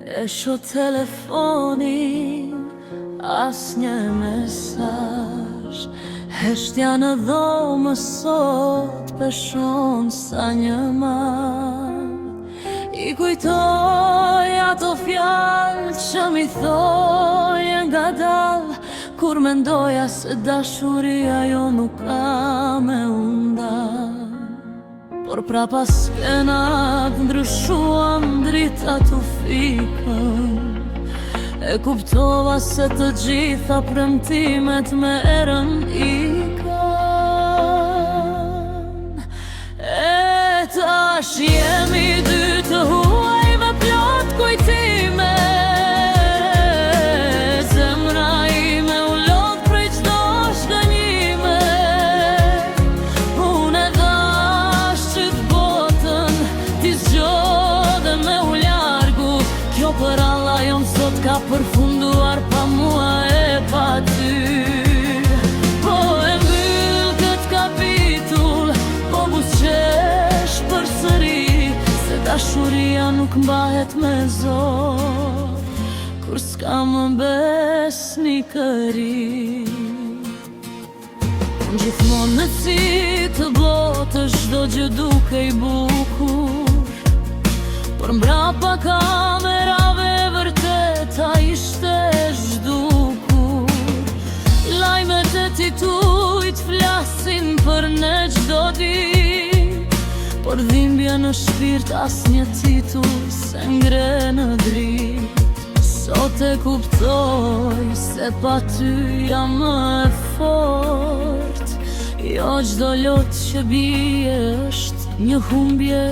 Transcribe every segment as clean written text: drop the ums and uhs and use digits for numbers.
E shoh telefonin, as një mesazh. Heshtja në dhomë sot peshon sa një mal. I kujtoj ato fjalë që mi thoje nga dal, kur mendoja se dashuria jo nuk ka me undal. Por pra pas kenat ndryshuam drita t'u fikën, e kuptova se të gjitha premtimet me erën ikën. E tash jemi dy të huaj me plot kujtime, zemra ime u lot prej çdo shkënjime. Unë e dash që t'botën t'i zgjodhe me u largu. Kjo për alla jon sot ka përfunduar pa mua e pa ty. Po e mbyll kët kapitull, po buzqesh përsëri, se dashuria nuk mbahet me zor kur s'ka më besnikëri. Gjithmonë në cik të botës çdo gjë dukej bukur, por mbrapa kamerave vërteta ishte zhdukur. Lajmet e titujt flasin për ne çdo dit, por dhimbja në shpirt as një titull se ngre në drit. Sot e kuptoj se pa ty jam më e fort, jo çdo lot që bie është një humbje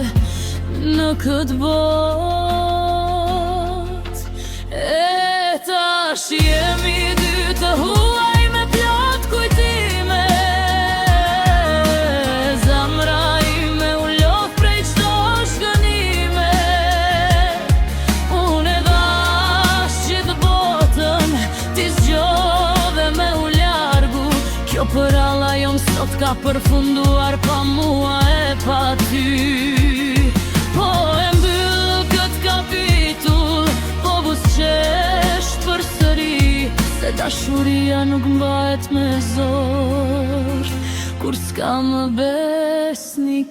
në këtë bot. E tash jemi dy të huaj me plot kujtime, zemra ime u lot prej çdo shkënime. Unë e dash që të botën t'i zgjodhe me u largu. Kjo për alla jon sot ka përfunduar pa mua e pa ty. Po e mbyll kët kapitull, po buzqesh përsëri, se dashuria nuk mbahet me zor kur s'ka më besnikëri.